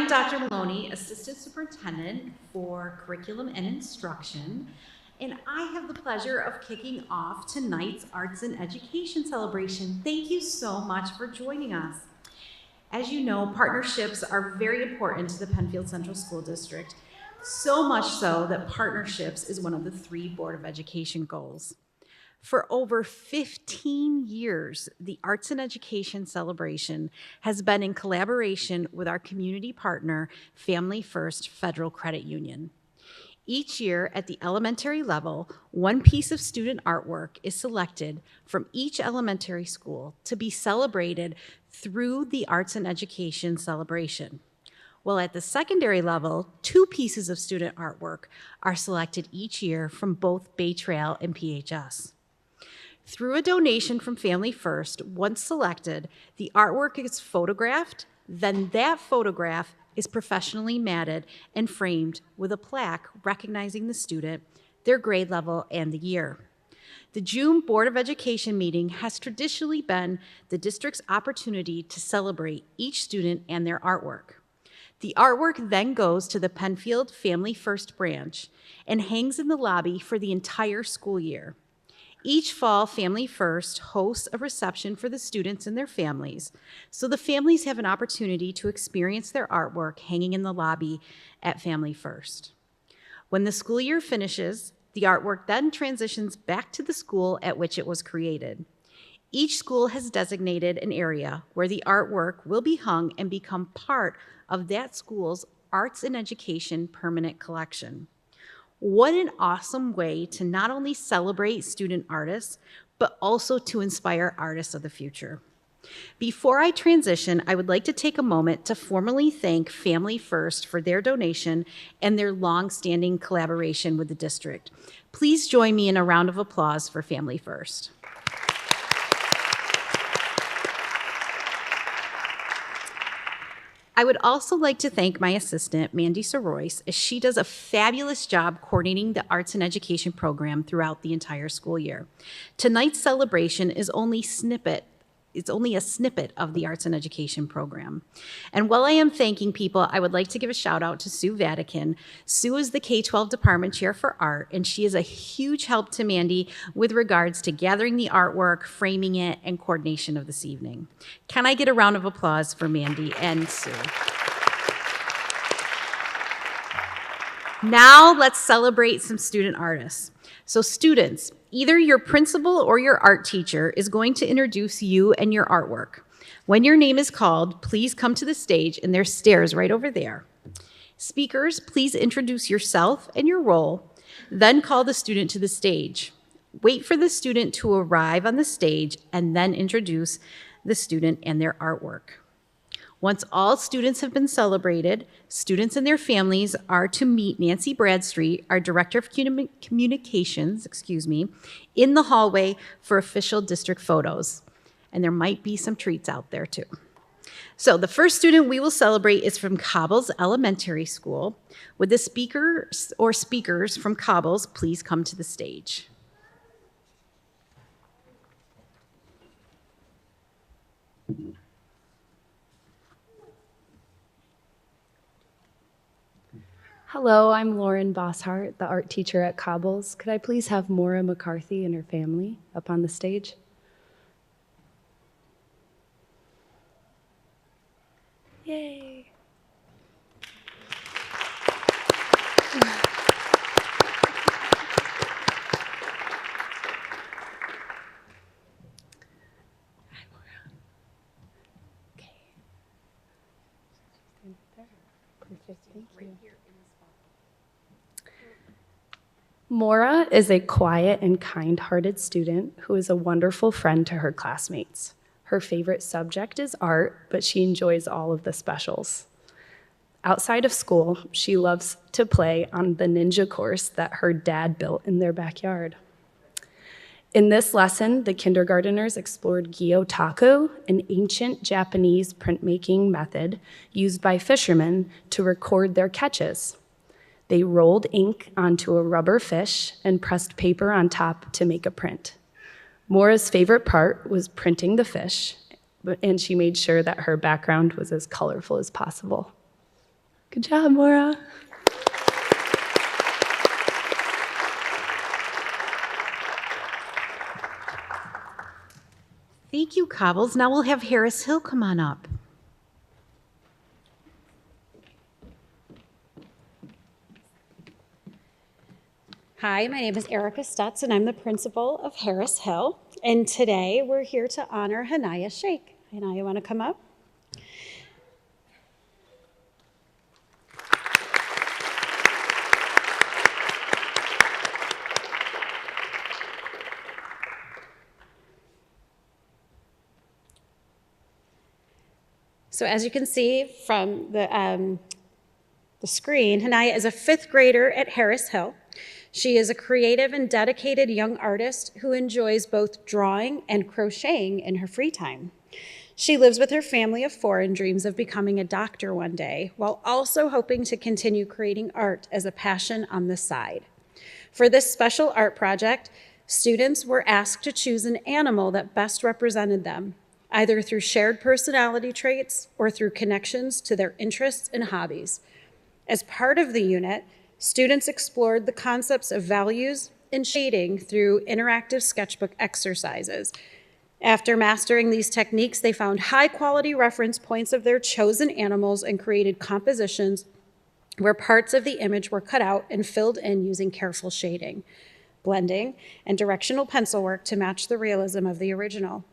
I'm Dr. Maloney, Assistant Superintendent for Curriculum and Instruction, and I have the pleasure of kicking off tonight's Arts and Education celebration. Thank you so much for joining us. As you know, partnerships are very important to the Penfield Central School District, so much so that partnerships is one of the 3 Board of Education goals. For over 15 years, the Arts and Education celebration has been in collaboration with our community partner, Family First Federal Credit Union. Each year at the elementary level, one piece of student artwork is selected from each elementary school to be celebrated through the Arts and Education celebration. While at the secondary level, 2 pieces of student artwork are selected each year from both Bay Trail and PHS. Through a donation from Family First, once selected, the artwork is photographed, then that photograph is professionally matted and framed with a plaque recognizing the student, their grade level, and the year. The June Board of Education meeting has traditionally been the district's opportunity to celebrate each student and their artwork. The artwork then goes to the Penfield Family First branch and hangs in the lobby for the entire school year. Each fall, Family First hosts a reception for the students and their families, so the families have an opportunity to experience their artwork hanging in the lobby at Family First. When the school year finishes, the artwork then transitions back to the school at which it was created. Each school has designated an area where the artwork will be hung and become part of that school's Arts and Education permanent collection. What an awesome way to not only celebrate student artists, but also to inspire artists of the future. Before I transition, I would like to take a moment to formally thank Family First for their donation and their long-standing collaboration with the district. Please join me in a round of applause for Family First. I would also like to thank my assistant, Mandy Soroyce, as she does a fabulous job coordinating the Arts and Education program throughout the entire school year. Tonight's celebration is only a snippet of the Arts and Education program. And while I am thanking people, I would like to give a shout out to Sue Vatican. Sue is the K-12 Department Chair for Art, and she is a huge help to Mandy with regards to gathering the artwork, framing it, and coordination of this evening. Can I get a round of applause for Mandy and Sue? Now let's celebrate some student artists. So students, either your principal or your art teacher is going to introduce you and your artwork. When your name is called, please come to the stage, and there's stairs right over there. Speakers, please introduce yourself and your role, then call the student to the stage. Wait for the student to arrive on the stage, and then introduce the student and their artwork. Once all students have been celebrated, students and their families are to meet Nancy Bradstreet, our Director of Communications, in the hallway for official district photos. And there might be some treats out there too. So the first student we will celebrate is from Cobbles Elementary School. Would the speakers or speakers from Cobbles please come to the stage? Hello, I'm Lauren Bosshart, the art teacher at Cobbles. Could I please have Maura McCarthy and her family up on the stage? Yay. Hi, Maura. Okay. Perfect, thank you. Maura is a quiet and kind-hearted student who is a wonderful friend to her classmates. Her favorite subject is art, but she enjoys all of the specials. Outside of school, she loves to play on the ninja course that her dad built in their backyard. In this lesson, the kindergarteners explored gyotaku, an ancient Japanese printmaking method used by fishermen to record their catches. They rolled ink onto a rubber fish and pressed paper on top to make a print. Maura's favorite part was printing the fish, and she made sure that her background was as colorful as possible. Good job, Mora. Thank you, Cobbles. Now we'll have Harris Hill come on up. Hi, my name is Erica Stutz, and I'm the principal of Harris Hill. And today we're here to honor Hanaya Sheikh. Hanaya, want to come up? So as you can see from the screen, Hanaya is a 5th grader at Harris Hill. She is a creative and dedicated young artist who enjoys both drawing and crocheting in her free time. She lives with her family of 4 and dreams of becoming a doctor one day, while also hoping to continue creating art as a passion on the side. For this special art project, students were asked to choose an animal that best represented them, either through shared personality traits or through connections to their interests and hobbies. As part of the unit, students explored the concepts of values and shading through interactive sketchbook exercises. After mastering these techniques, they found high-quality reference points of their chosen animals and created compositions where parts of the image were cut out and filled in using careful shading, blending, and directional pencil work to match the realism of the original.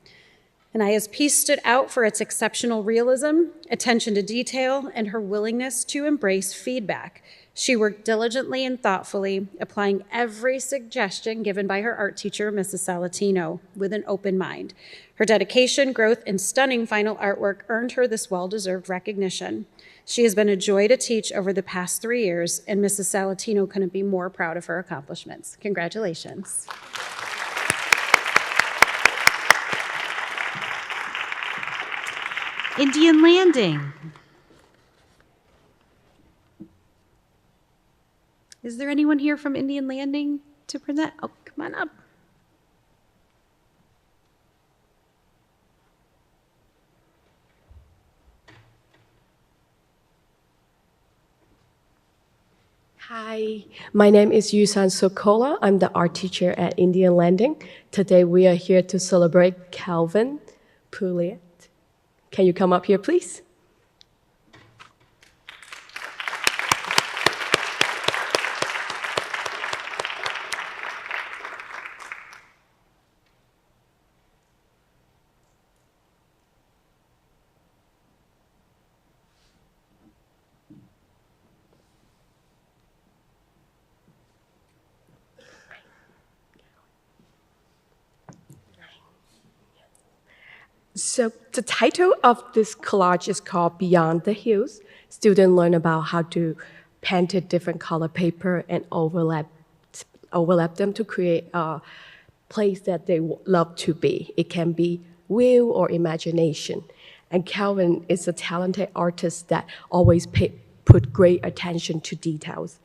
Hanaya's piece stood out for its exceptional realism, attention to detail, and her willingness to embrace feedback. She worked diligently and thoughtfully, applying every suggestion given by her art teacher, Mrs. Salatino, with an open mind. Her dedication, growth, and stunning final artwork earned her this well-deserved recognition. She has been a joy to teach over the past 3 years, and Mrs. Salatino couldn't be more proud of her accomplishments. Congratulations. Indian Landing. Is there anyone here from Indian Landing to present? Oh, come on up. Hi, my name is Yusan Sokola. I'm the art teacher at Indian Landing. Today we are here to celebrate Calvin Pouliot. Can you come up here, please? So the title of this collage is called Beyond the Hills. Students learn about how to paint different color paper and overlap them to create a place that they love to be. It can be will or imagination. And Calvin is a talented artist that always put great attention to details.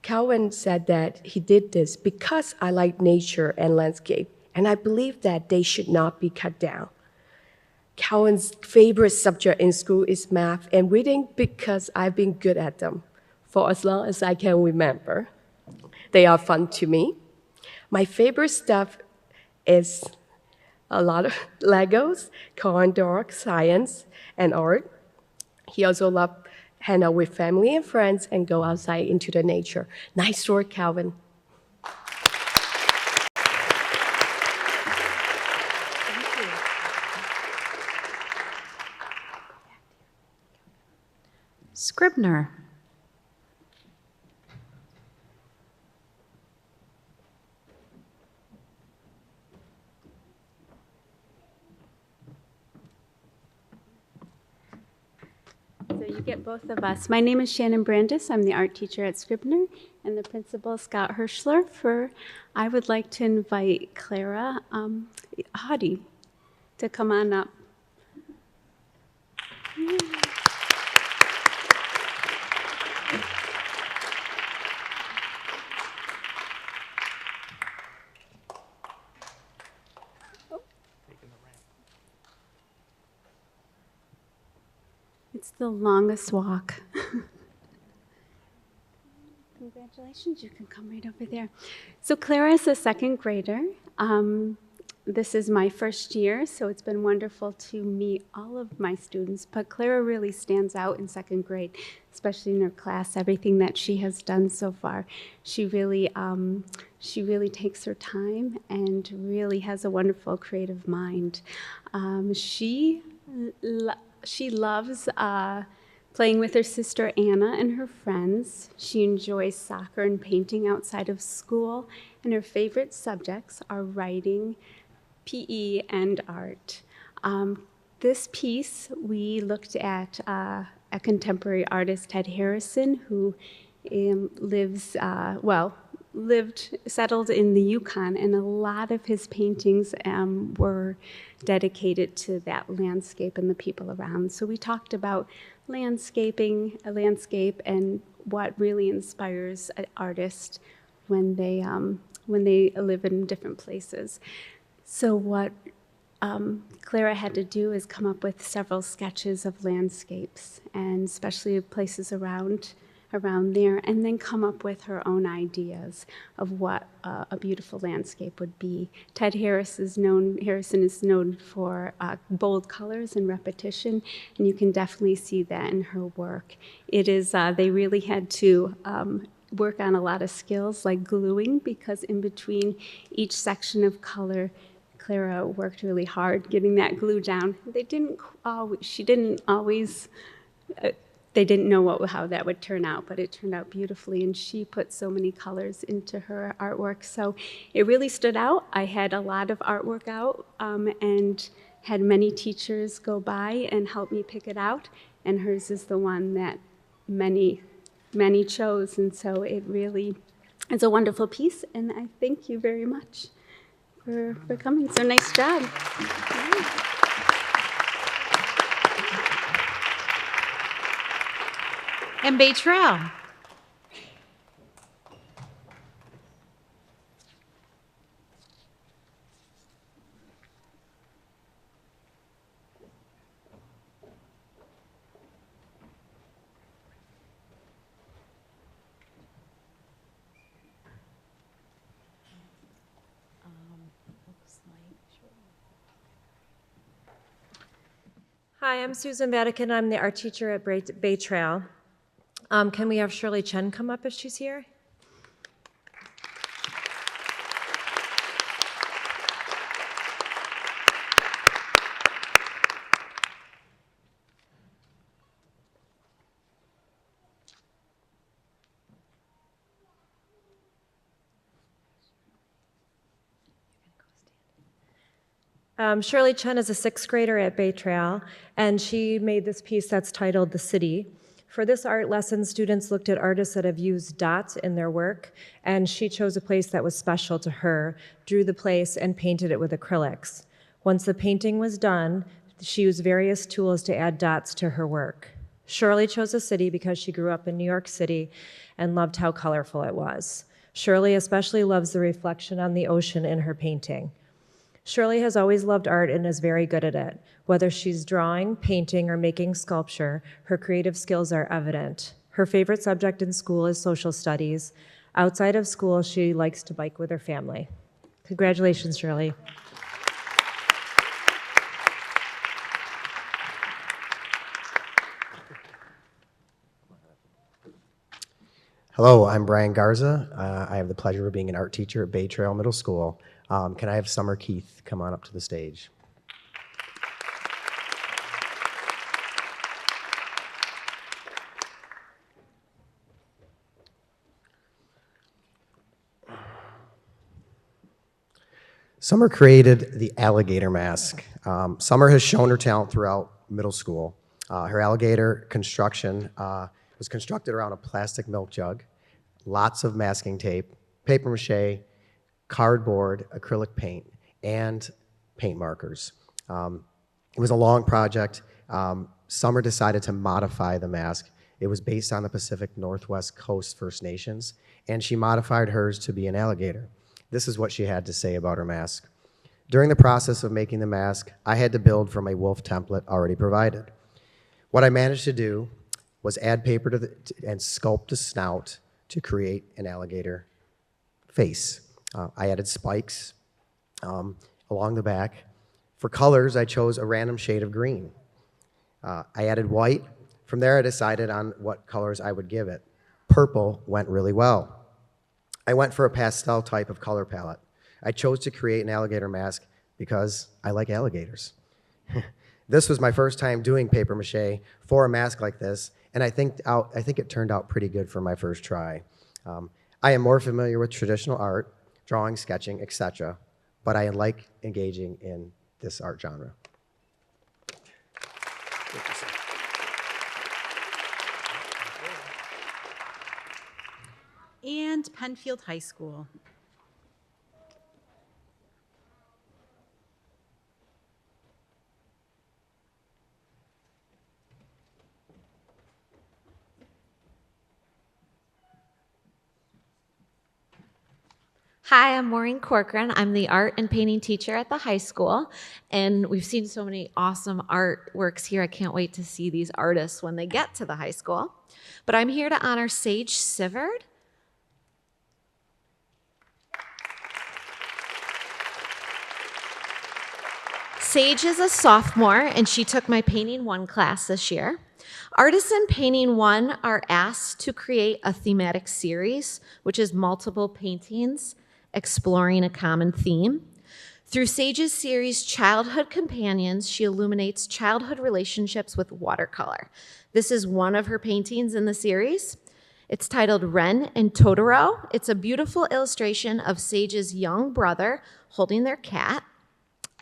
Calvin said that he did this because I like nature and landscape, and I believe that they should not be cut down. Calvin's favorite subject in school is math and reading because I've been good at them for as long as I can remember. They are fun to me. My favorite stuff is a lot of Legos, corn dog, science, and art. He also loves hang out with family and friends and go outside into the nature. Nice work, Calvin. Scribner. So you get both of us. My name is Shannon Brandis. I'm the art teacher at Scribner, and the principal, Scott Hirschler. I would like to invite Clara Hadi to come on up. It's the longest walk. Congratulations, you can come right over there. So Clara is a second grader. This is my first year, so it's been wonderful to meet all of my students, but Clara really stands out in second grade, especially in her class, everything that she has done so far. She really takes her time and really has a wonderful creative mind. She loves playing with her sister Anna and her friends. She enjoys soccer and painting outside of school, and her favorite subjects are writing, PE, and art. This piece, we looked at a contemporary artist, Ted Harrison, who settled in the Yukon, and a lot of his paintings were dedicated to that landscape and the people around. So we talked about landscape, and what really inspires an artist when they live in different places. So what Clara had to do is come up with several sketches of landscapes, and especially places around there, and then come up with her own ideas of what a beautiful landscape would be. Ted Harrison is known for bold colors and repetition, and you can definitely see that in her work. It is, they really had to work on a lot of skills like gluing, because in between each section of color, Clara worked really hard getting that glue down. They didn't know how that would turn out, but it turned out beautifully, and she put so many colors into her artwork. So it really stood out. I had a lot of artwork out and had many teachers go by and help me pick it out, and hers is the one that many chose, and so it really is a wonderful piece, and I thank you very much for coming. So nice job. And Bay Trail. Hi, I'm Susan Vatican. I'm the art teacher at Bay Trail. Can we have Shirley Chen come up if she's here? Shirley Chen is a sixth grader at Bay Trail, and she made this piece that's titled The City. For this art lesson, students looked at artists that have used dots in their work, and she chose a place that was special to her, drew the place, and painted it with acrylics. Once the painting was done, she used various tools to add dots to her work. Shirley chose a city because she grew up in New York City and loved how colorful it was. Shirley especially loves the reflection on the ocean in her painting. Shirley has always loved art and is very good at it. Whether she's drawing, painting, or making sculpture, her creative skills are evident. Her favorite subject in school is social studies. Outside of school, she likes to bike with her family. Congratulations, Shirley. Hello, I'm Brian Garza. I have the pleasure of being an art teacher at Bay Trail Middle School. Can I have Summer Keith come on up to the stage? Summer created the alligator mask. Summer has shown her talent throughout middle school. Her alligator construction was constructed around a plastic milk jug, lots of masking tape, paper mache, cardboard, acrylic paint, and paint markers. It was a long project. Summer decided to modify the mask. It was based on the Pacific Northwest Coast First Nations, and she modified hers to be an alligator. This is what she had to say about her mask. During the process of making the mask, I had to build from a wolf template already provided. What I managed to do was add paper and sculpt the snout to create an alligator face. I added spikes along the back. For colors, I chose a random shade of green. I added white. From there, I decided on what colors I would give it. Purple went really well. I went for a pastel type of color palette. I chose to create an alligator mask because I like alligators. This was my first time doing paper mache for a mask like this, and I think it turned out pretty good for my first try. I am more familiar with traditional art, drawing, sketching, etc., but I like engaging in this art genre. And Penfield High School. Hi, I'm Maureen Corcoran. I'm the art and painting teacher at the high school, and we've seen so many awesome artworks here. I can't wait to see these artists when they get to the high school. But I'm here to honor Sage Sivard. Sage is a sophomore, and she took my Painting 1 class this year. Artists in Painting 1 are asked to create a thematic series, which is multiple paintings exploring a common theme. Through Sage's series, Childhood Companions, she illuminates childhood relationships with watercolor. This is one of her paintings in the series. It's titled Ren and Totoro. It's a beautiful illustration of Sage's young brother holding their cat.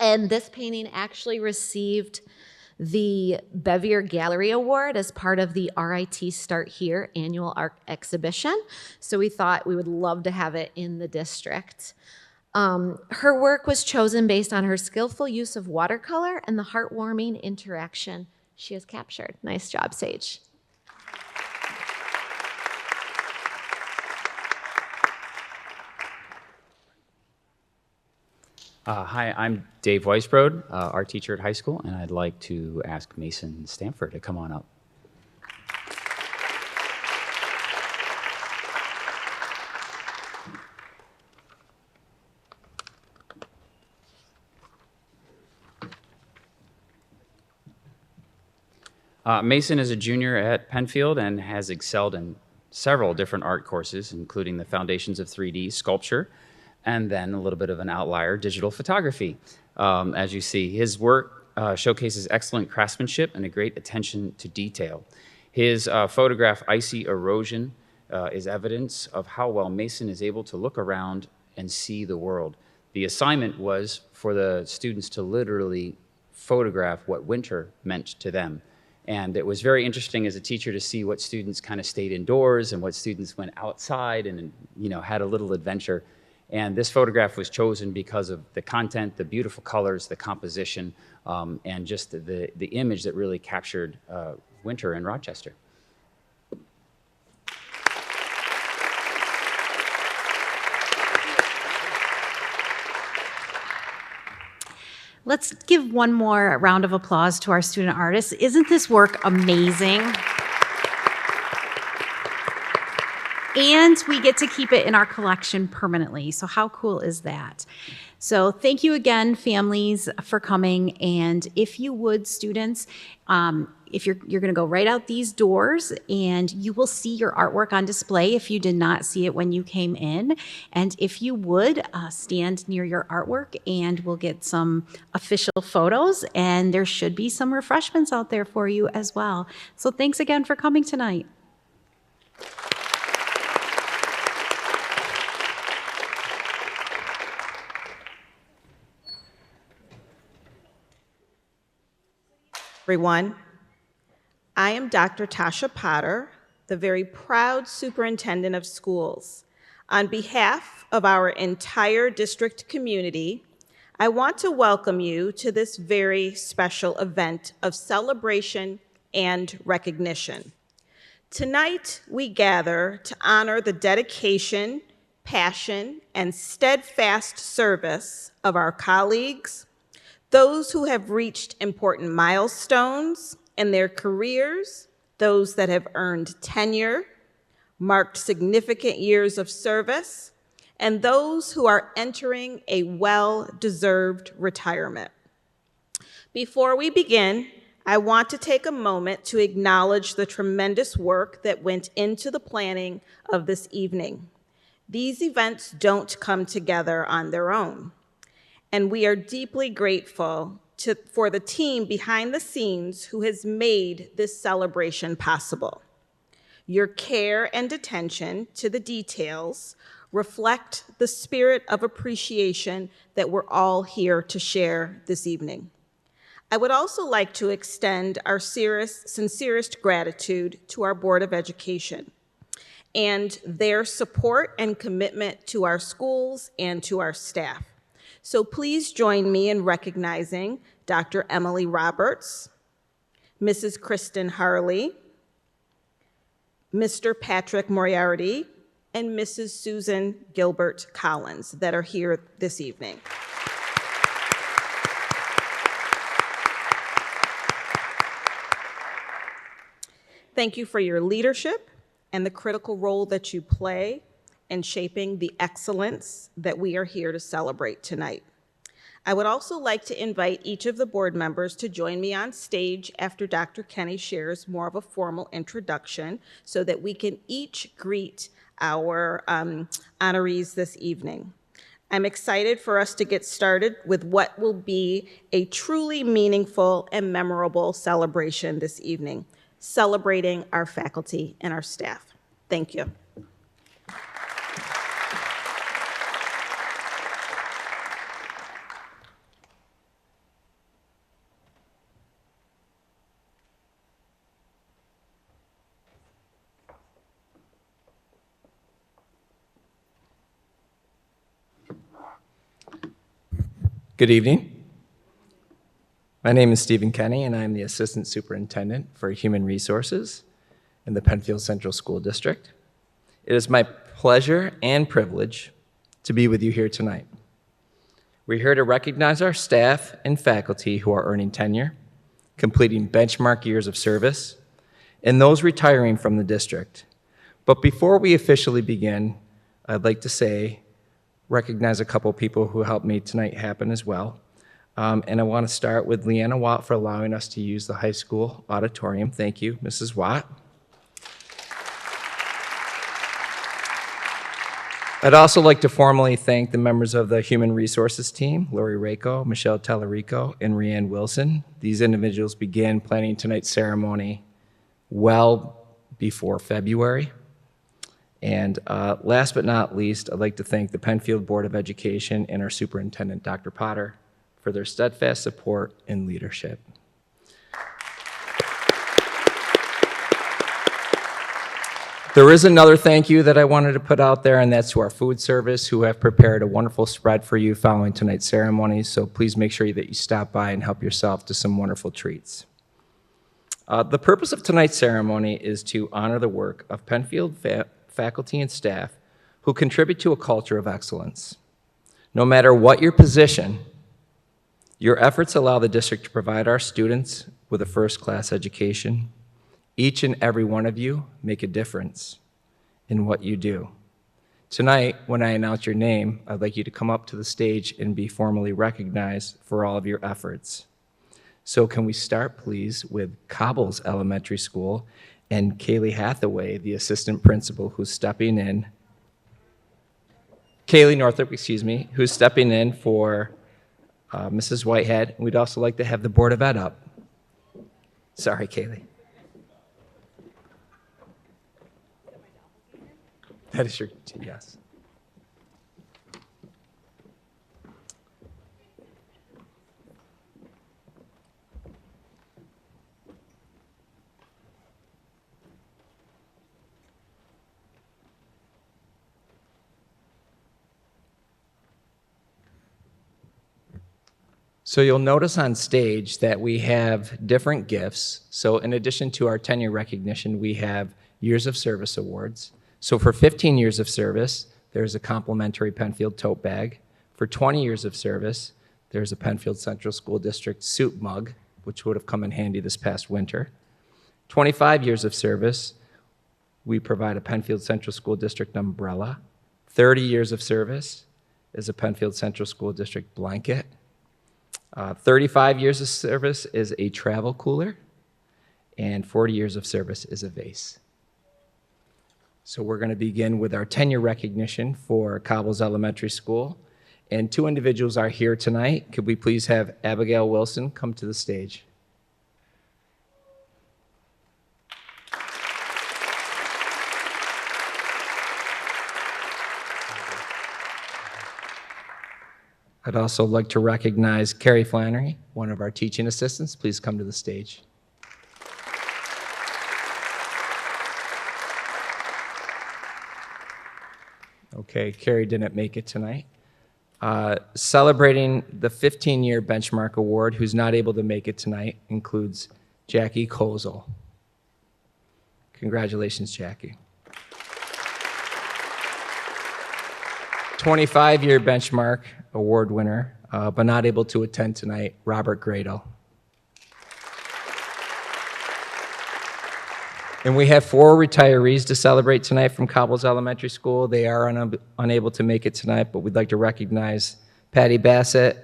And this painting actually received the Bevier Gallery Award as part of the RIT Start Here annual art exhibition. So we thought we would love to have it in the district. Her work was chosen based on her skillful use of watercolor and the heartwarming interaction she has captured. Nice job, Sage. Hi, I'm Dave Weisbrod, art teacher at high school, and I'd like to ask Mason Stanford to come on up. Mason is a junior at Penfield and has excelled in several different art courses, including the Foundations of 3D Sculpture, and then a little bit of an outlier, digital photography. As you see, his work showcases excellent craftsmanship and a great attention to detail. His photograph, Icy Erosion, is evidence of how well Mason is able to look around and see the world. The assignment was for the students to literally photograph what winter meant to them. And it was very interesting as a teacher to see what students kind of stayed indoors and what students went outside and, you know, had a little adventure. And this photograph was chosen because of the content, the beautiful colors, the composition, and just the image that really captured winter in Rochester. Let's give one more round of applause to our student artists. Isn't this work amazing? And we get to keep it in our collection permanently. So how cool is that? So thank you again, families, for coming. And if you would, students, if you're going to go right out these doors, and you will see your artwork on display if you did not see it when you came in. And if you would, stand near your artwork, and we'll get some official photos. And there should be some refreshments out there for you as well. So thanks again for coming tonight. Everyone, I am Dr. Tasha Potter, the very proud superintendent of schools. On behalf of our entire district community, I want to welcome you to this very special event of celebration and recognition. Tonight, we gather to honor the dedication, passion, and steadfast service of our colleagues, those who have reached important milestones, in their careers, those that have earned tenure, marked significant years of service, and those who are entering a well-deserved retirement. Before we begin, I want to take a moment to acknowledge the tremendous work that went into the planning of this evening. These events don't come together on their own, and we are deeply grateful for the team behind the scenes who has made this celebration possible. Your care and attention to the details reflect the spirit of appreciation that we're all here to share this evening. I would also like to extend our sincerest gratitude to our Board of Education and their support and commitment to our schools and to our staff. So please join me in recognizing Dr. Emily Roberts, Mrs. Christin Harley, Mr. Patrick Moriarty, and Mrs. Susan Gilbert Collins that are here this evening. Thank you for your leadership and the critical role that you play in shaping the excellence that we are here to celebrate tonight. I would also like to invite each of the board members to join me on stage after Dr. Kenny shares more of a formal introduction so that we can each greet our honorees this evening. I'm excited for us to get started with what will be a truly meaningful and memorable celebration this evening, celebrating our faculty and our staff. Thank you. Good evening. My name is Stephen Kenny, and I'm the Assistant Superintendent for Human Resources in the Penfield Central School District. It is my pleasure and privilege to be with you here tonight. We're here to recognize our staff and faculty who are earning tenure, completing benchmark years of service, and those retiring from the district. But before we officially begin, I'd like to recognize a couple people who helped me tonight happen as well. And I want to start with Leanna Watt for allowing us to use the high school auditorium. Thank you, Mrs. Watt. I'd also like to formally thank the members of the Human Resources team, Lori Rako, Michelle Tellerico, and Rianne Wilson. These individuals began planning tonight's ceremony well before February. And last but not least, I'd like to thank the Penfield Board of Education and our superintendent, Dr. Potter, for their steadfast support and leadership. There is another thank you that I wanted to put out there, and that's to our food service, who have prepared a wonderful spread for you following tonight's ceremony. So please make sure that you stop by and help yourself to some wonderful treats. The purpose of tonight's ceremony is to honor the work of Penfield faculty and staff who contribute to a culture of excellence. No matter what your position, your efforts allow the district to provide our students with a first-class education. Each and every one of you make a difference in what you do. Tonight, when I announce your name, I'd like you to come up to the stage and be formally recognized for all of your efforts. So can we start, please, with Cobbles Elementary School and Kaylee Hathaway, the assistant principal, who's stepping in. Kaylee Northrop, who's stepping in for Mrs. Whitehead. We'd also like to have the Board of Ed up. Sorry, Kaylee. That is your, yes. So you'll notice on stage that we have different gifts. So in addition to our tenure recognition, we have years of service awards. So for 15 years of service, there's a complimentary Penfield tote bag. For 20 years of service, there's a Penfield Central School District soup mug. which would have come in handy this past winter. 25 years of service, we provide a Penfield Central School District umbrella. 30 years of service is a Penfield Central School District blanket. 35 years of service is a travel cooler. And 40 years of service is a vase. So we're going to begin with our tenure recognition for Cobbles Elementary School. And 2 individuals are here tonight. Could we please have Abigail Wilson come to the stage? I'd also like to recognize Carrie Flannery, one of our teaching assistants. Please come to the stage. Okay, Carrie didn't make it tonight. Celebrating the 15-year benchmark award, who's not able to make it tonight, includes Jackie Kozel. Congratulations, Jackie. 25-year benchmark award winner, but not able to attend tonight, Robert Gradle. And we have 4 retirees to celebrate tonight from Cobbles Elementary School. They are unable to make it tonight, but we'd like to recognize Patty Bassett,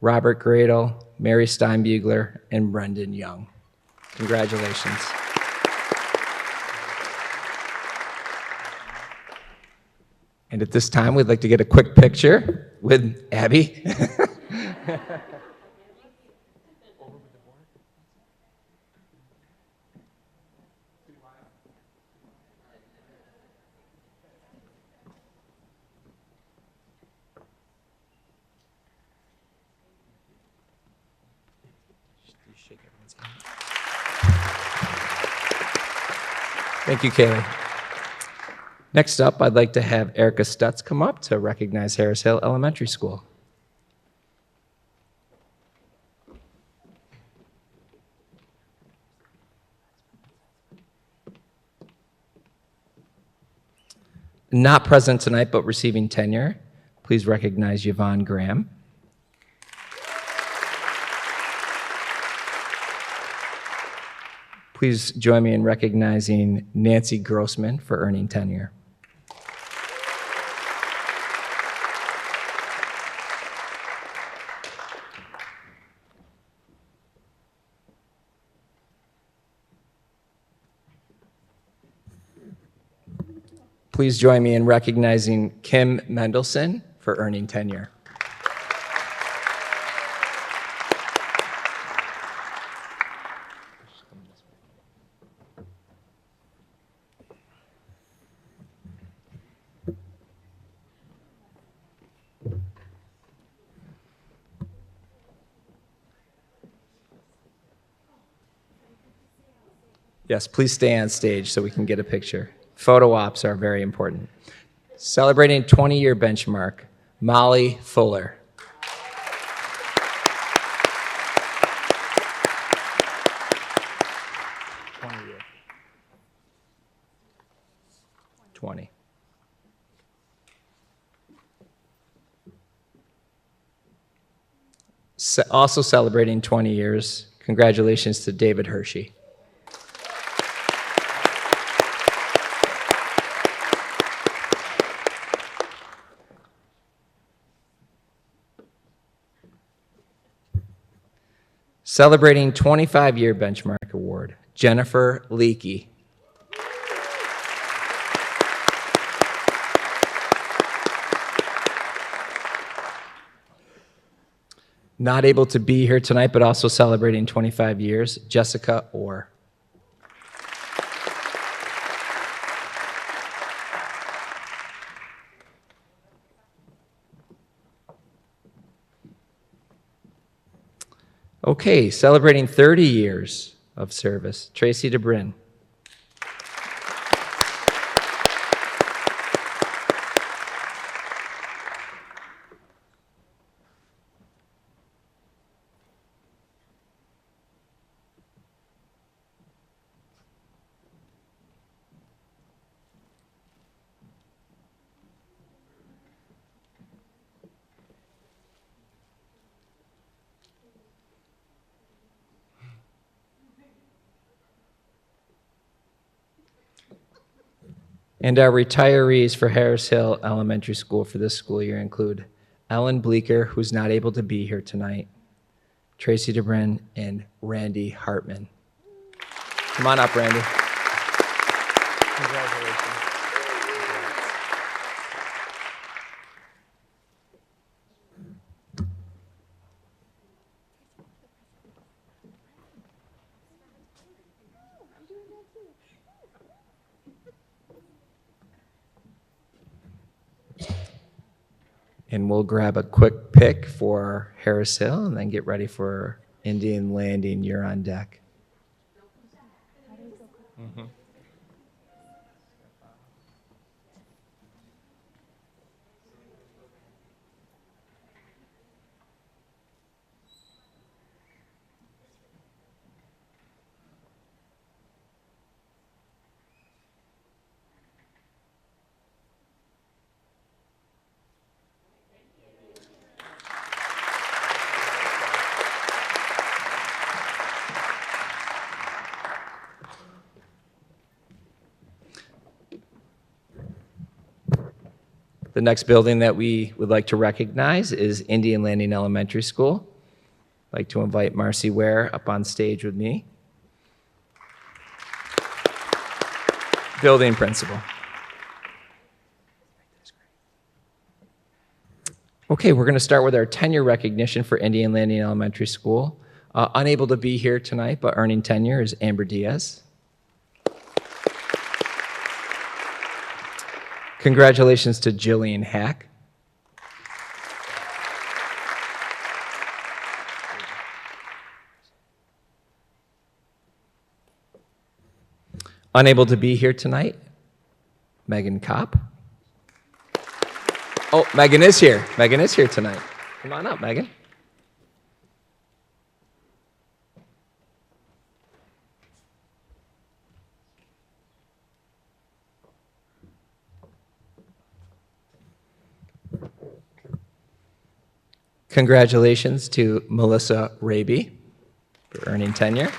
Robert Gradle, Mary Steinbugler, and Brendan Young. Congratulations. And at this time, we'd like to get a quick picture with Abby. Thank you, Kaylee. Next up, I'd like to have Erica Stutz come up to recognize Harris Hill Elementary School. Not present tonight, but receiving tenure, please recognize Yvonne Graham. Please join me in recognizing Nancy Grossman for earning tenure. Please join me in recognizing Kim Mendelson for earning tenure. Yes, please stay on stage so we can get a picture. Photo ops are very important. Celebrating 20-year benchmark, Molly Fuller. Also celebrating 20 years, congratulations to David Hershey. Celebrating 25-year benchmark award, Jennifer Leakey. Not able to be here tonight, but also celebrating 25 years, Jessica Orr. Okay, celebrating 30 years of service, Tracy DeBrin. And our retirees for Harris Hill Elementary School for this school year include Ellen Bleeker, who's not able to be here tonight, Tracy DeBrin, and Randy Hartman. Come on up, Randy. Congratulations. And we'll grab a quick pick for Harris Hill and then get ready for Indian Landing. You're on deck. Mm-hmm. The next building that we would like to recognize is Indian Landing Elementary School. I'd like to invite Marcy Ware up on stage with me. Building principal. Okay, we're going to start with our tenure recognition for Indian Landing Elementary School. Unable to be here tonight, but earning tenure is Amber Diaz. Congratulations to Jillian Hack. Unable to be here tonight, Megan Kopp. Oh, Megan is here. Megan is here tonight. Come on up, Megan. Congratulations to Melissa Raby for earning tenure.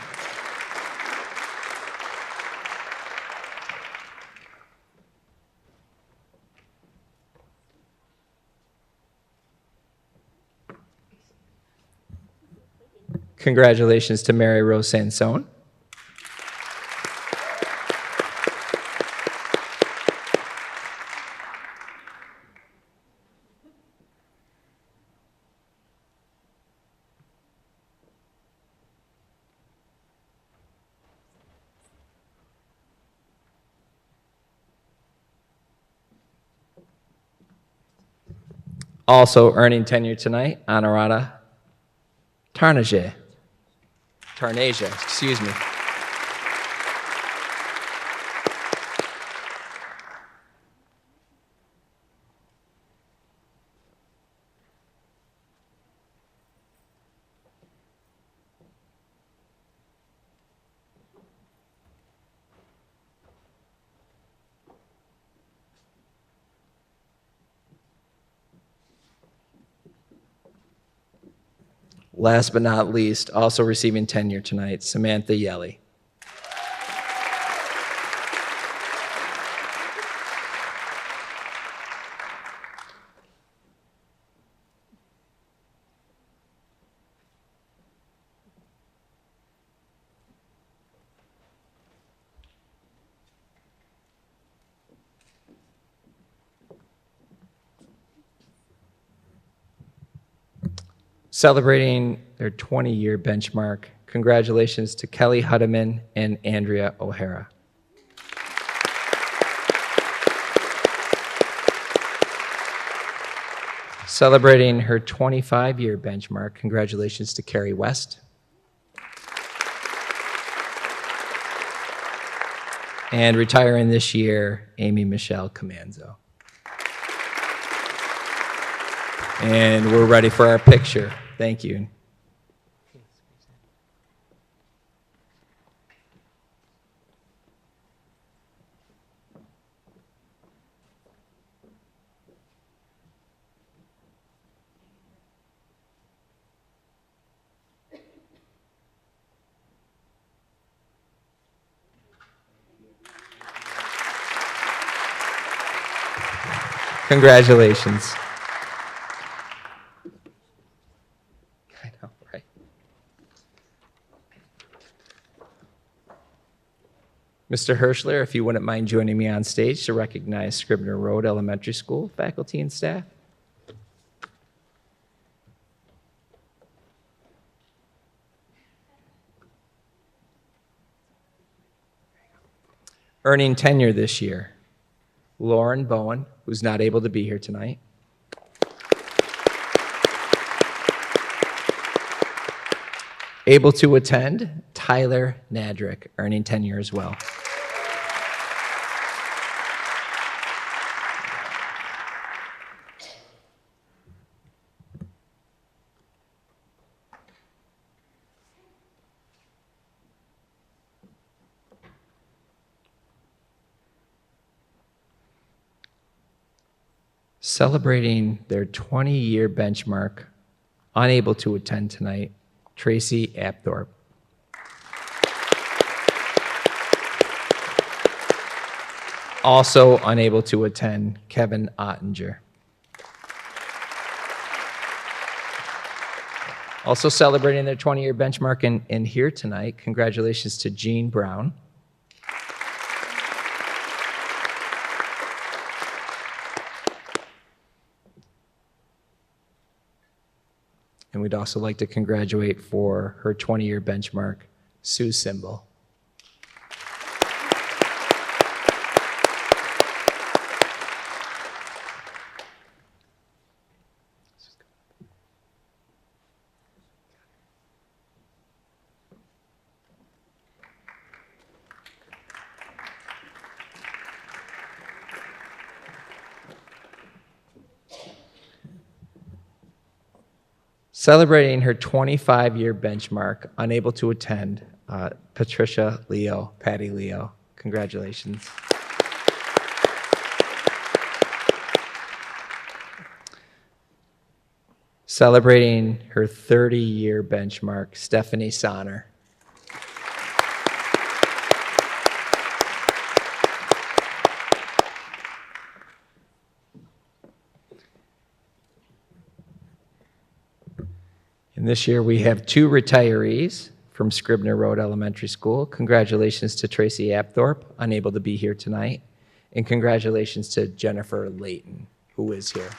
Congratulations to Mary Rose Sansone. Also earning tenure tonight, Honorata Tarnasia, excuse me. Last but not least, also receiving tenure tonight, Samantha Yelly. Celebrating their 20-year benchmark, congratulations to Kelly Hudeman and Andrea O'Hara. Celebrating her 25-year benchmark, congratulations to Carrie West. And retiring this year, Amy Michelle Comanzo. And we're ready for our picture. Thank you. Congratulations. I know, right? Mr. Hirschler, if you wouldn't mind joining me on stage to recognize Scribner Road Elementary School faculty and staff. Earning tenure this year, Lauren Bowen, who's not able to be here tonight. Able to attend, Tyler Nadrick, earning tenure as well. Celebrating their 20-year benchmark, unable to attend tonight, Tracy Apthorpe. Also unable to attend, Kevin Ottinger. Also celebrating their 20-year benchmark and here tonight, congratulations to Jean Brown. And we'd also like to congratulate for her 20-year benchmark, Sue Simbel. Celebrating her 25-year benchmark, unable to attend, Patricia Leo, Patty Leo. Congratulations. Celebrating her 30-year benchmark, Stephanie Sonner. And this year we have 2 retirees from Scribner Road Elementary School. Congratulations to Tracy Apthorpe, unable to be here tonight. And congratulations to Jennifer Layton, who is here.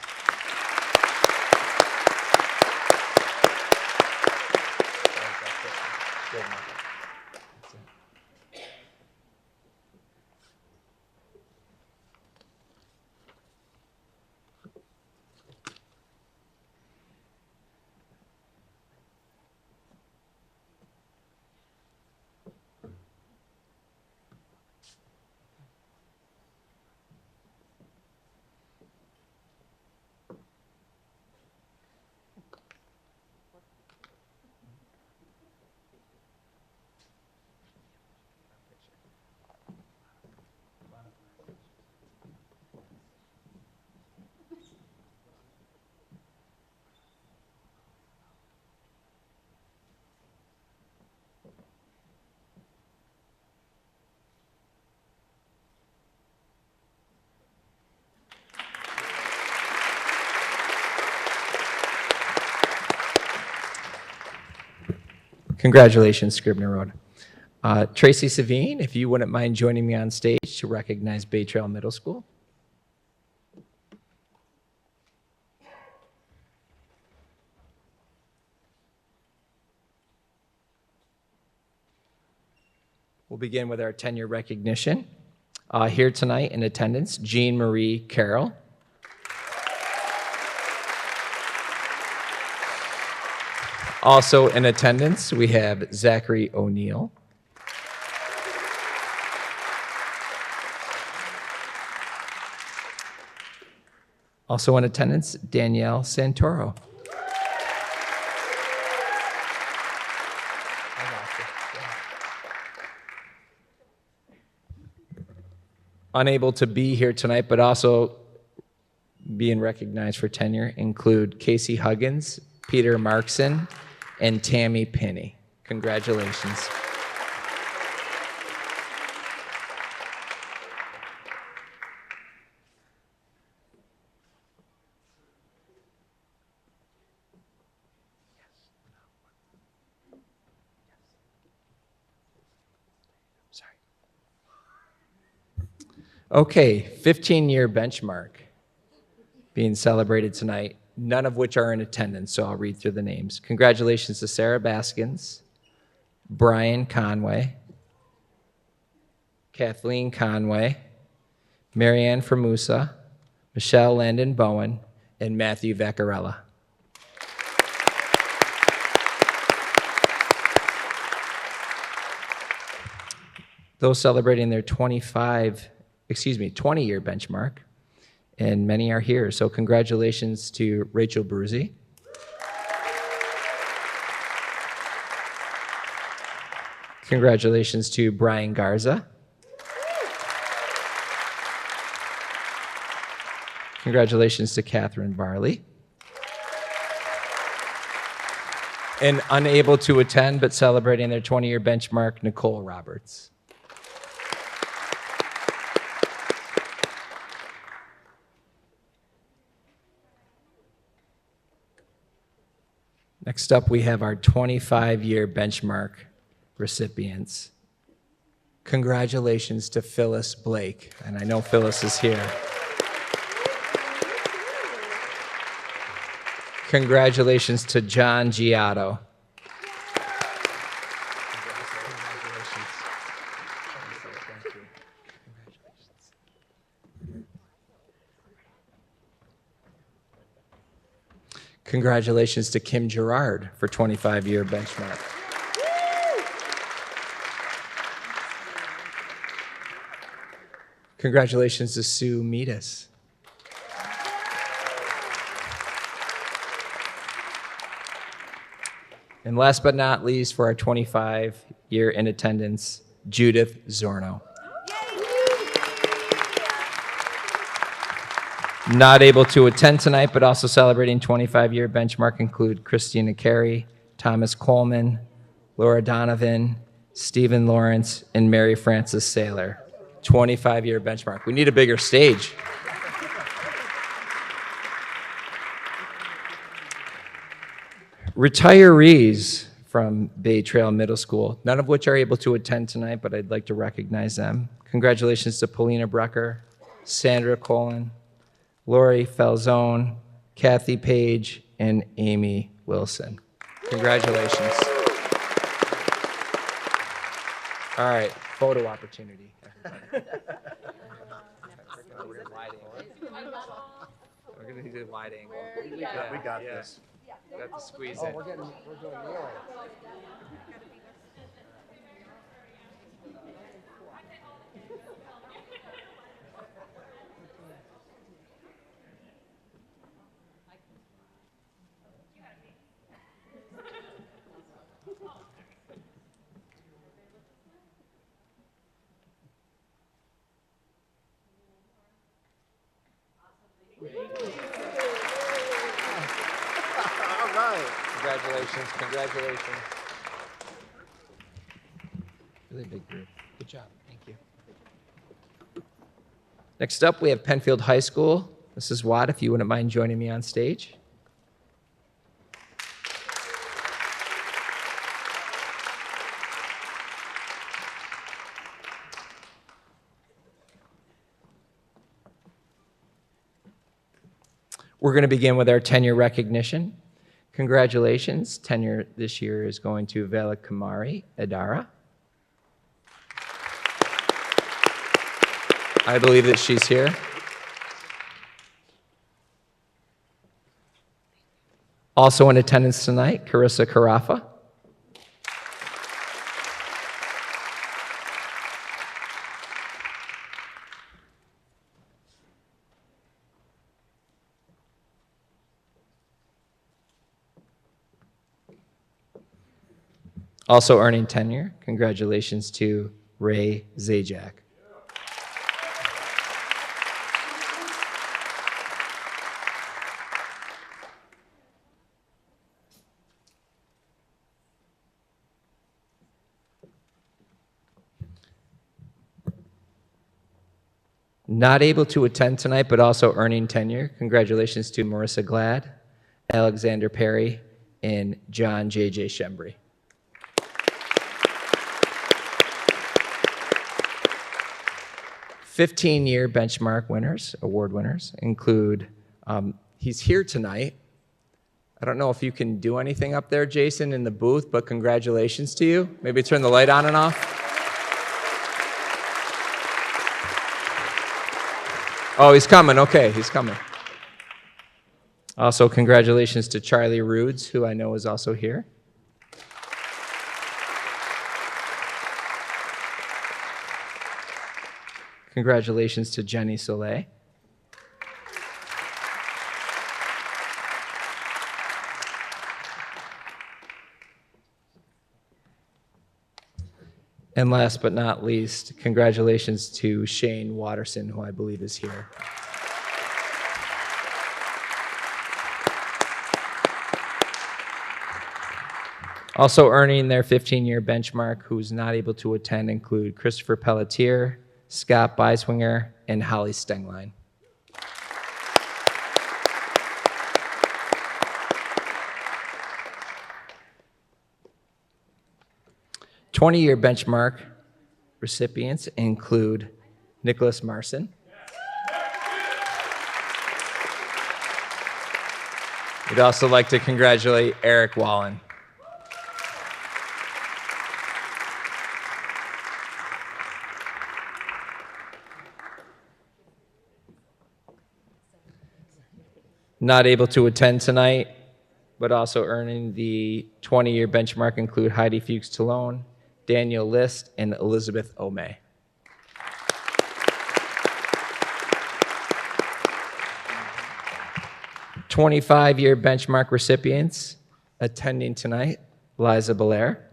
Congratulations, Scribner Road. Tracy Savine, if you wouldn't mind joining me on stage to recognize Bay Trail Middle School. We'll begin with our tenure recognition. Here tonight in attendance, Jean Marie Carroll. Also in attendance, we have Zachary O'Neill. Also in attendance, Danielle Santoro. Unable to be here tonight, but also being recognized for tenure include Casey Huggins, Peter Markson, and Tammy Pinney. Congratulations. Okay, 15-year benchmark being celebrated tonight, none of which are in attendance, so I'll read through the names. Congratulations to Sarah Baskins, Brian Conway, Kathleen Conway, Marianne Formusa, Michelle Landon Bowen, and Matthew Vaccarella. Those celebrating their 20-year benchmark, and many are here. So congratulations to Rachel Bruzzi. Congratulations to Brian Garza. Congratulations to Catherine Barley. And unable to attend but celebrating their 20-year benchmark, Nicole Roberts. Next up, we have our 25-year benchmark recipients. Congratulations to Phyllis Blake, and I know Phyllis is here. Congratulations to John Giotto. Congratulations to Kim Gerard for 25-year benchmark. Congratulations to Sue Meadis. And last but not least, for our 25-year in attendance, Judith Zorno. Not able to attend tonight, but also celebrating 25-year benchmark include Christina Carey, Thomas Coleman, Laura Donovan, Stephen Lawrence, and Mary Frances Saylor. 25-year benchmark. We need a bigger stage. Retirees from Bay Trail Middle School, none of which are able to attend tonight, but I'd like to recognize them. Congratulations to Paulina Brucker, Sandra Colin, Lori Falzone, Kathy Page, and Amy Wilson. Congratulations. All right, photo opportunity, everybody. We're gonna do a wide angle. We got this. Got to squeeze in. We're doing more. Congratulations, congratulations. Really big group. Good job, thank you. Next up, we have Penfield High School. Mrs. Watt, if you wouldn't mind joining me on stage. We're going to begin with our tenure recognition. Congratulations, tenure this year is going to Vela Kamari Adara. I believe that she's here. Also in attendance tonight, Carissa Carafa. Also earning tenure, congratulations to Ray Zajac. Not able to attend tonight, but also earning tenure, congratulations to Marissa Glad, Alexander Perry, and John J.J. Shembry. 15-year benchmark winners, award winners, include, he's here tonight. I don't know if you can do anything up there, Jason, in the booth, but congratulations to you. Maybe turn the light on and off. Oh, he's coming. Okay, he's coming. Also, congratulations to Charlie Rudes, who I know is also here. Congratulations to Jenny Soleil. And last but not least, congratulations to Shane Watterson, who I believe is here. Also earning their 15-year benchmark, who's not able to attend, include Christopher Pelletier, Scott Beiswinger, and Holly Stengline. Twenty-year benchmark recipients include Nicholas Marson. We'd also like to congratulate Eric Wallen. Not able to attend tonight, but also earning the 20-year benchmark include Heidi Fuchs-Talone, Daniel List, and Elizabeth Omey. "25-year benchmark recipients attending tonight, Liza Belair.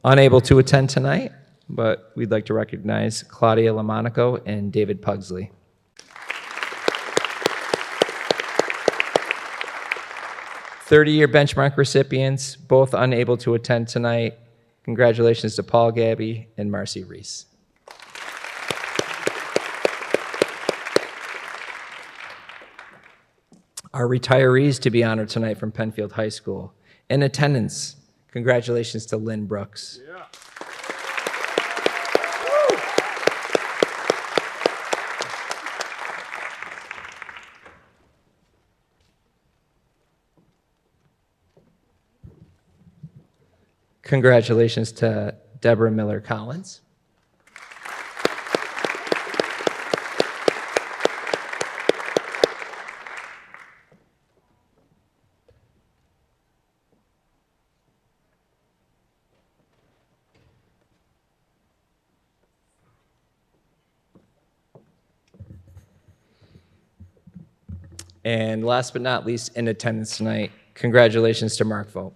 Unable to attend tonight, but we'd like to recognize Claudia Lamonaco and David Pugsley. "30-year benchmark recipients, both unable to attend tonight. Congratulations to Paul Gabby and Marcy Reese. Our retirees to be honored tonight from Penfield High School. In attendance, congratulations to Lynn Brooks. Yeah. Congratulations to Deborah Miller Collins. And last but not least, in attendance tonight, congratulations to Mark Vogt.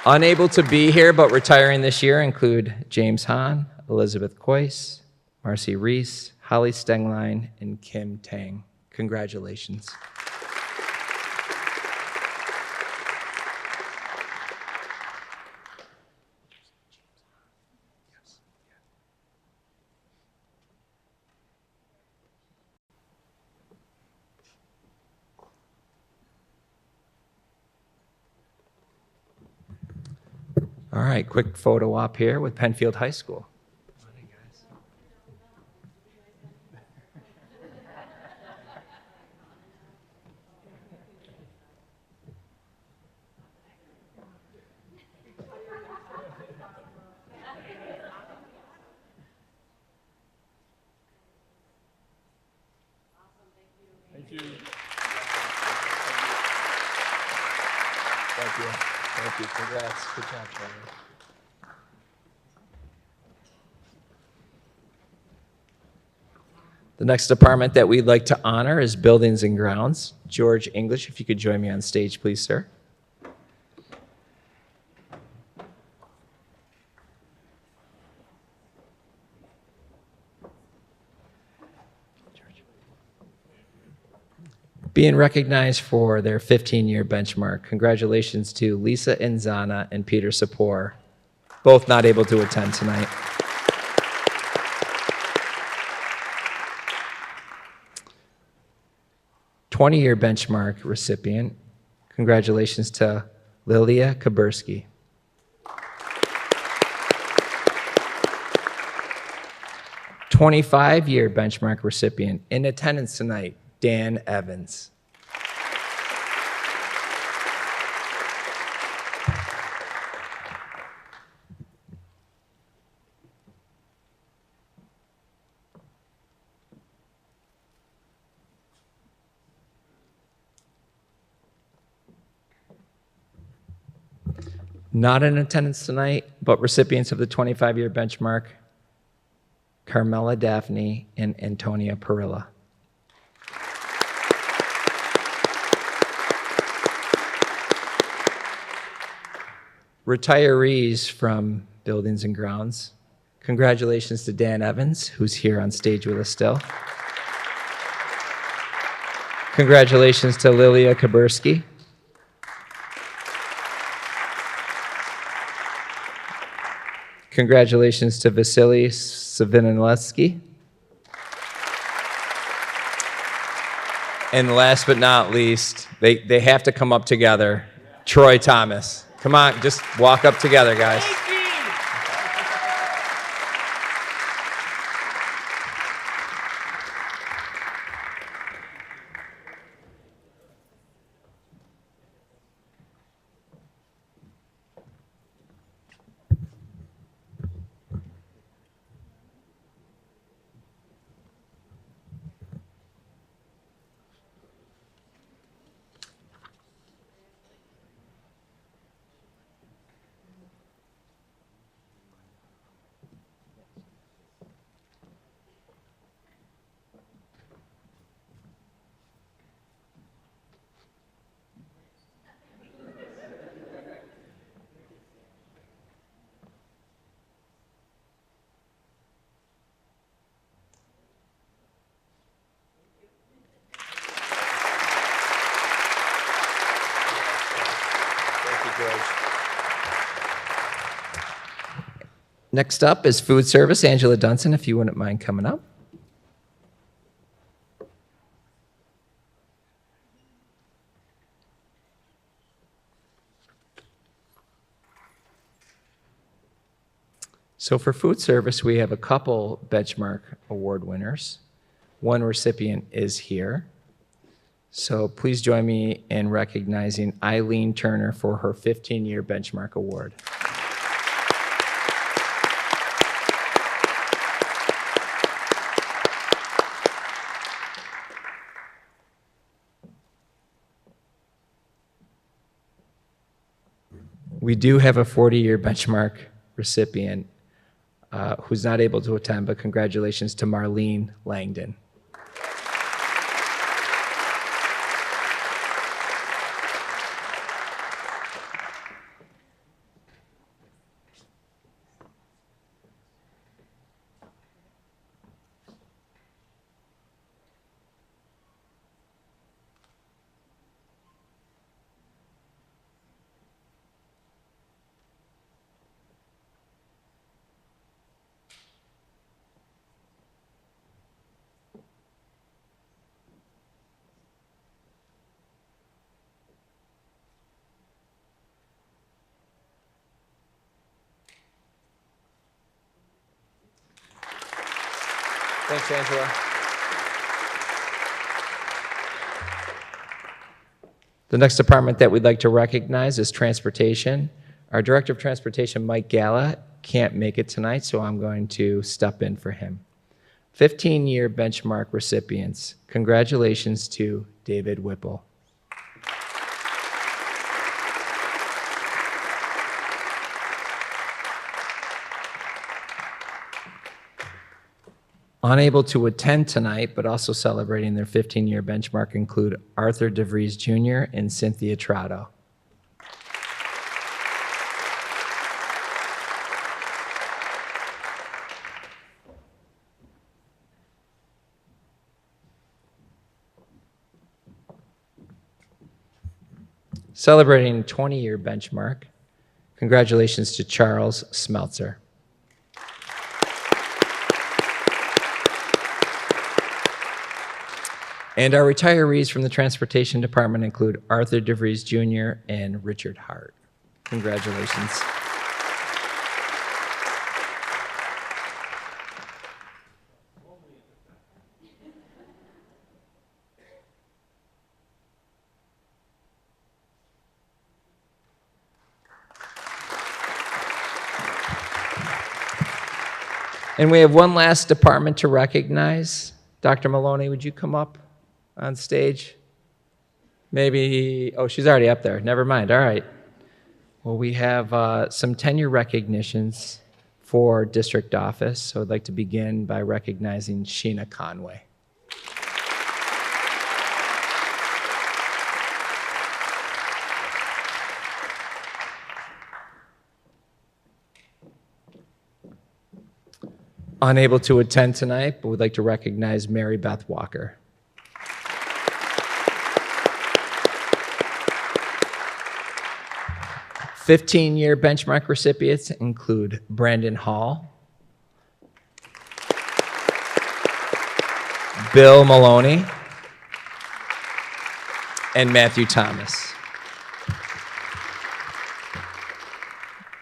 Unable to be here but retiring this year include James Hahn, Elizabeth Coyce, Marcy Reese, Holly Stengline, and Kim Tang. Congratulations. All right, quick photo op here with Penfield High School. Thank you. Thank you. Thank you. Congrats. Good job, Charlie. The next department that we'd like to honor is Buildings and Grounds. George English, if you could join me on stage, please, sir. Being recognized for their 15-year benchmark, congratulations to Lisa Inzana and Peter Sapor, both not able to attend tonight. 20-year benchmark recipient. Congratulations to Aaliyah Kaburski. 25-year benchmark recipient in attendance tonight, Dan Evans. Not in attendance tonight, but recipients of the 25-year benchmark, Carmela Daphne and Antonia Perilla. Retirees from Buildings and Grounds. Congratulations to Dan Evans, who's here on stage with us still. Congratulations to Lilia Kaburski. Congratulations to Vasily Savinilevsky. And last but not least, they have to come up together, Troy Thomas. Come on, just walk up together, guys. Next up is food service. Angela Dunson, if you wouldn't mind coming up. So for food service, we have a couple benchmark award winners. One recipient is here. So please join me in recognizing El-Amin-Turner for her 15-year benchmark award. We do have a 40-year benchmark recipient who's not able to attend, but congratulations to Marlene Langdon. Thanks, Angela. The next department that we'd like to recognize is transportation. Our Director of Transportation, Mike Gala, can't make it tonight, so I'm going to step in for him. 15-year benchmark recipients. Congratulations to David Whipple. Unable to attend tonight, but also celebrating their 15-year benchmark include Arthur DeVries Jr. and Cynthia Trotto. Celebrating 20-year benchmark, congratulations to Charles Smeltzer. And our retirees from the Transportation Department include Arthur DeVries Jr. and Richard Hart. Congratulations. And we have one last department to recognize. Dr. Maloney, would you come up on stage? Maybe, oh, she's already up there. Never mind. All right. Well, we have some tenure recognitions for district office. So I'd like to begin by recognizing Sheena Conway. Unable to attend tonight, but would like to recognize Mary Beth Walker. "15-year benchmark recipients include Brandon Hall, Bill Maloney, and Matthew Thomas.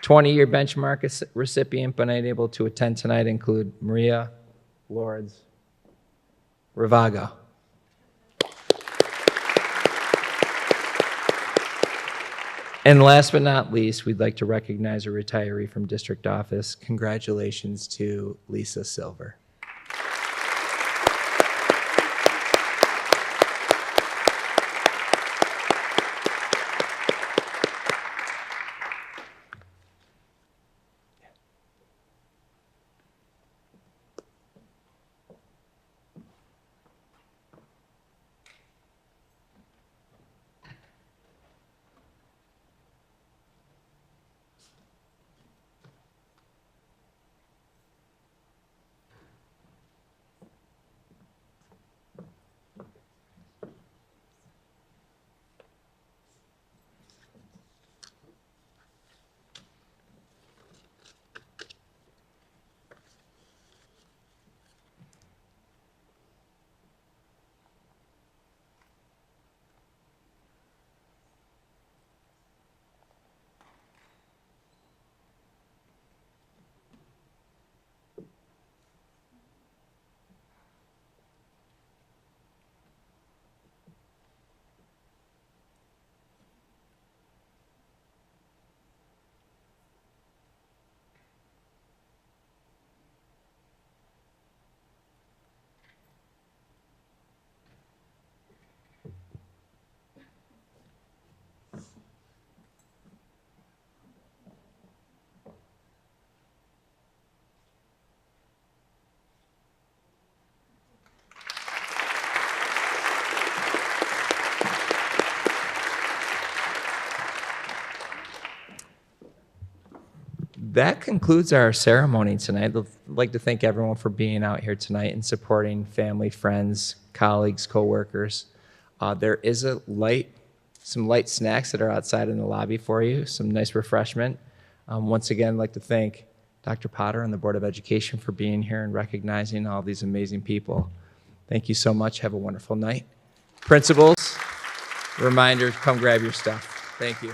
20-year benchmark recipient but unable to attend tonight include Maria Lourdes Ravago. And last but not least, we'd like to recognize a retiree from district office. Congratulations to Lisa Silver. That concludes our ceremony tonight. I'd like to thank everyone for being out here tonight and supporting family, friends, colleagues, coworkers. There is some light snacks that are outside in the lobby for you, some nice refreshment. Once again, I'd like to thank Dr. Potter and the Board of Education for being here and recognizing all these amazing people. Thank you so much. Have a wonderful night. Principals, reminder, come grab your stuff. Thank you.